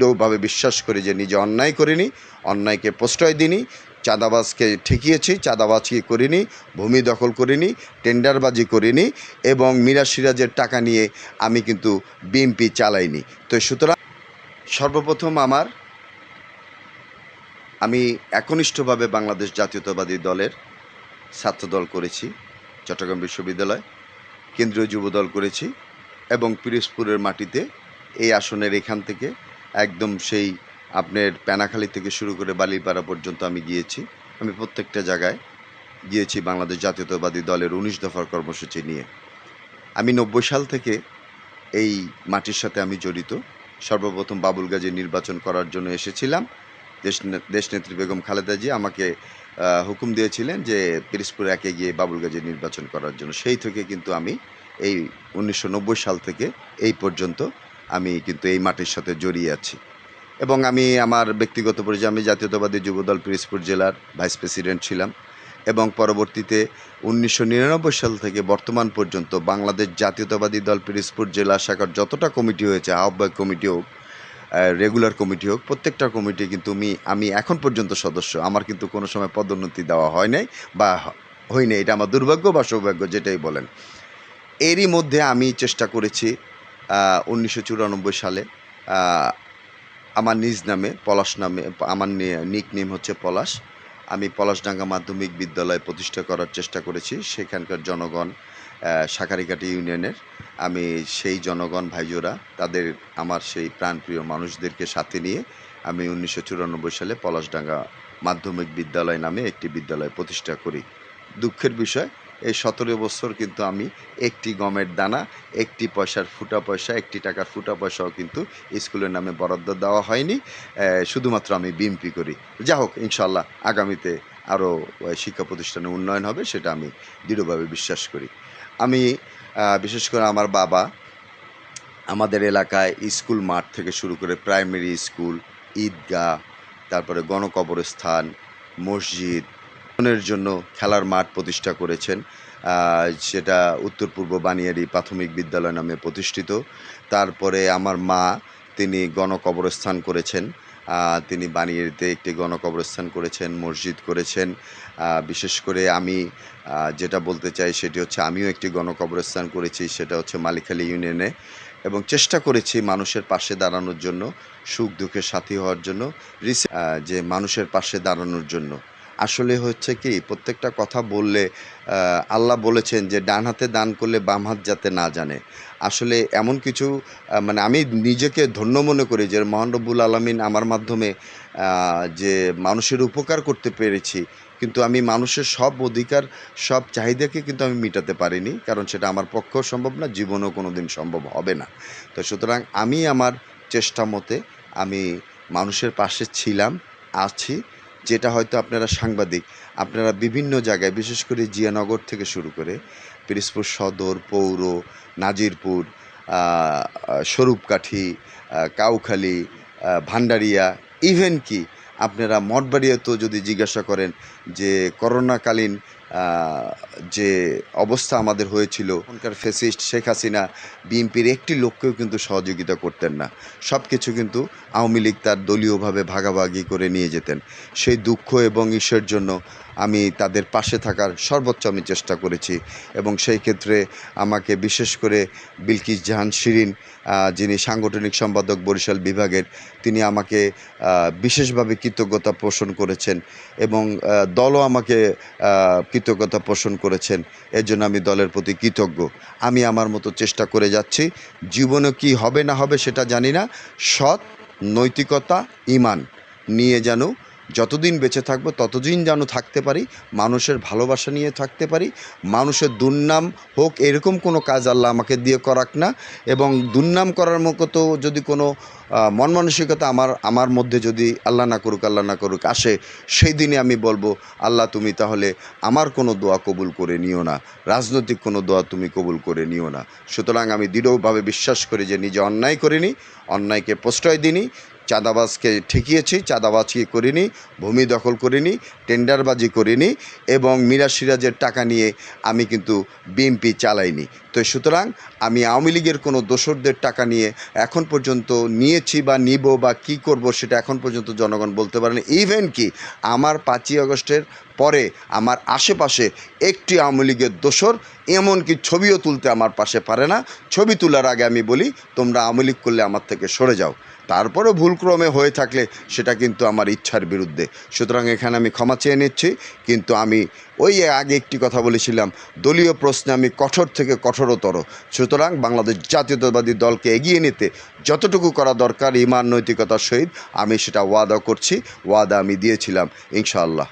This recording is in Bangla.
দৃঢ়ভাবে বিশ্বাস করি যে নিজে অন্যায় করিনি, অন্যায়কে প্রশ্রয় দিইনি, চাঁদাবাজকে ঠেকিয়েছি, চাঁদাবাজি করিনি, ভূমি দখল করিনি, টেন্ডারবাজি করিনি এবং মিরাজ সিরাজের টাকা নিয়ে আমি কিন্তু বিএনপি চালাইনি। তো সুতরাং সর্বপ্রথম আমি একনিষ্ঠভাবে বাংলাদেশ জাতীয়তাবাদী দলের ছাত্রদল করেছি, চট্টগ্রাম বিশ্ববিদ্যালয় কেন্দ্রীয় যুবদল করেছি এবং পিরোজপুরের মাটিতে এই আসনের এখান থেকে একদম সেই আপনার পেনাখালী থেকে শুরু করে বালিপাড়া পর্যন্ত আমি গিয়েছি। আমি প্রত্যেকটা জায়গায় গিয়েছি বাংলাদেশ জাতীয়তাবাদী দলের ১৯ দফার কর্মসূচি নিয়ে। আমি ৯০ সাল থেকে এই মাটির সাথে আমি জড়িত। সর্বপ্রথম বাবুল গাজী নির্বাচন করার জন্য এসেছিলাম। দেশনেত্রী বেগম খালেদা জিয়া আমাকে হুকুম দিয়েছিলেন যে পিরোজপুর ১-এ গিয়ে বাবুল গাজী নির্বাচন করার জন্য। সেই থেকে কিন্তু আমি এই ১৯৯০ সাল থেকে এই পর্যন্ত আমি কিন্তু এই মাটির সাথে জড়িয়ে আছি এবং আমি আমার ব্যক্তিগত পর্যায়ে আমি জাতীয়তাবাদী যুবদল পিরোজপুর জেলার ভাইস প্রেসিডেন্ট ছিলাম এবং পরবর্তীতে ১৯৯৯ সাল থেকে বর্তমান পর্যন্ত বাংলাদেশ জাতীয়তাবাদী দল পিরোজপুর জেলা শাখার যতটা কমিটি হয়েছে, আহ্বায়ক কমিটি হোক, রেগুলার কমিটি হোক, প্রত্যেকটা কমিটি কিন্তু আমি এখন পর্যন্ত সদস্য। আমার কিন্তু কোনো সময় পদোন্নতি দেওয়া হয় নাই বা হয়নি। এটা আমার দুর্ভাগ্য বা সৌভাগ্য যেটাই বলেন। এরই মধ্যে আমি চেষ্টা করেছি ১৯৯৪ সালে আমার নিজ নামে পলাশ নামে, আমার নিকনেম হচ্ছে পলাশ। আমি পলাশডাঙ্গা মাধ্যমিক বিদ্যালয় প্রতিষ্ঠা করার চেষ্টা করেছি। সেখানকার জনগণ শাঁখারীঘাটি ইউনিয়নের, আমি সেই জনগণ ভাইজোরা তাদের আমার সেই প্রাণপ্রিয় মানুষদেরকে সাথে নিয়ে আমি ১৯৯৪ সালে পলাশডাঙ্গা মাধ্যমিক বিদ্যালয় নামে একটি বিদ্যালয় প্রতিষ্ঠা করি। দুঃখের বিষয়, এই ১৭ বছর কিন্তু আমি একটি গমের দানা, একটি পয়সার ফুটা পয়সা, একটি টাকার ফুটা পয়সাও কিন্তু স্কুলের নামে বরাদ্দ দেওয়া হয়নি। শুধুমাত্র আমি বিএমপি করি। যা হোক, ইনশাআল্লাহ আগামীতে আরও শিক্ষা প্রতিষ্ঠানের উন্নয়ন হবে, সেটা আমি দৃঢ়ভাবে বিশ্বাস করি। আমি বিশেষ করে আমার বাবা আমাদের এলাকায় স্কুল মাঠ থেকে শুরু করে প্রাইমারি স্কুল, ঈদগাহ, তারপরে গণকবরস্থান, মসজিদ এর জন্য খেলার মাঠ প্রতিষ্ঠা করেছেন। সেটা উত্তর পূর্ব বানিয়ারি প্রাথমিক বিদ্যালয় নামে প্রতিষ্ঠিত। তারপরে আমার মা, তিনি গণকবরস্থান করেছেন। তিনি বানিয়ারিতে একটি গণকবরস্থান করেছেন, মসজিদ করেছেন। বিশেষ করে আমি যেটা বলতে চাই সেটি হচ্ছে আমিও একটি গণকবরস্থান করেছি, সেটা হচ্ছে মালিখালী ইউনিয়নে এবং চেষ্টা করেছি মানুষের পাশে দাঁড়ানোর জন্য, সুখ দুঃখের সাথী হওয়ার জন্য, যে মানুষের পাশে দাঁড়ানোর জন্য। আসলে হচ্ছে কি, প্রত্যেকটা কথা বললে আল্লাহ বলেছেন যে ডান হাতে দান করলে বাম হাত যাতে না জানে। আসলে এমন কিছু মানে আমি নিজেকে ধন্য মনে করি যে মহান রব্বুল আলামিন আমার মাধ্যমে যে মানুষের উপকার করতে পেরেছি, কিন্তু আমি মানুষের সব অধিকার, সব চাহিদাকে কিন্তু আমি মিটাতে পারিনি, কারণ সেটা আমার পক্ষেও সম্ভব না, জীবনেও কোনো দিন সম্ভব হবে না। তো সুতরাং আমি আমার চেষ্টা মতে আমি মানুষের পাশে ছিলাম, আছি। যেটা হয়তো আপনারা সাংবাদিক, আপনারা বিভিন্ন জায়গায় বিশেষ করে জিয়ানগর থেকে শুরু করে পিরোজপুর সদর, পৌর, নাজিরপুর, স্বরূপকাঠি, কাউখালী, ভান্ডারিয়া, ইভেন কি আপনারা মঠবাড়িয়াতেও যদি জিজ্ঞাসা করেন যে করোনাকালীন যে অবস্থা আমাদের হয়েছিল, তখনকার ফ্যাসিস্ট শেখ হাসিনা বিএনপির একটি লোককেও কিন্তু সহযোগিতা করতেন না। সব কিছু কিন্তু আওয়ামী লীগ তার দলীয়ভাবে ভাগাভাগি করে নিয়ে যেতেন। সেই দুঃখ এবং ইস্যুর জন্য আমি তাদের পাশে থাকার সর্বোচ্চ আমি চেষ্টা করেছি এবং সেই ক্ষেত্রে আমাকে বিশেষ করে বিলকিস জাহান শিরিন, যিনি সাংগঠনিক সম্পাদক বরিশাল বিভাগের, তিনি আমাকে বিশেষভাবে কৃতজ্ঞতা পোষণ করেছেন এবং দলও আমাকে কৃতজ্ঞতা পোষণ করেছেন। এর জন্য আমি দলের প্রতি কৃতজ্ঞ। আমি আমার মতো চেষ্টা করে যাচ্ছি। জীবনে কি হবে না হবে সেটা জানি না। সৎ, নৈতিকতা, ঈমান নিয়ে যেন যতদিন বেঁচে থাকবো ততদিন যেন থাকতে পারি, মানুষের ভালোবাসা নিয়ে থাকতে পারি। মানুষের দুর্নাম হোক এরকম কোনো কাজ আল্লাহ আমাকে দিয়ে করাক না, এবং দুর্নাম করার মতো যদি কোনো মন মানসিকতা আমার মধ্যে যদি আল্লাহ না করুক আসে, সেই দিনে আমি বলবো, আল্লাহ তুমি তাহলে আমার কোনো দোয়া কবুল করে নিও না, রাজনৈতিক কোনো দোয়া তুমি কবুল করে নিও না। সুতরাং আমি দৃঢ়ভাবে বিশ্বাস করি যে নিজে অন্যায় করিনি, অন্যায়কে প্রশ্রয় দিইনি, চাঁদাবাজকে ঠেকিয়েছি, চাঁদাবাজি করিনি, ভূমি দখল করিনি, টেন্ডারবাজি করিনি এবং মিরাজ সিরাজের টাকা নিয়ে আমি কিন্তু বিএনপি চালাইনি। তো সুতরাং আমি আওয়ামী লীগের কোনো দোসরদের টাকা নিয়ে এখন পর্যন্ত নিয়েছি বা নিব বা কী করব সেটা এখন পর্যন্ত জনগণ বলতে পারেনি। ইভেন কি আমার 5ই আগস্টের পরে আমার আশেপাশে একটি আওয়ামী লীগের দোসর এমনকি ছবিও তুলতে আমার পাশে পারে না। ছবি তোলার আগে আমি বলি তোমরা আওয়ামী লীগ করলে আমার থেকে সরে যাও। তারপরেও ভুলক্রমে হয়ে থাকলে সেটা কিন্তু আমার ইচ্ছার বিরুদ্ধে। সুতরাং এখানে আমি ক্ষমা চেয়ে নিচ্ছি। কিন্তু আমি ওই আগে একটি কথা বলেছিলাম, দলীয় প্রশ্নে আমি কঠোর থেকে কঠোরতর। সুতরাং বাংলাদেশ জাতীয়তাবাদী দলকে এগিয়ে নিতে যতটুকু করা দরকার ইমান নৈতিকতার সহিত আমি সেটা ওয়াদা করছি, ওয়াদা আমি দিয়েছিলাম ইনশাআল্লাহ।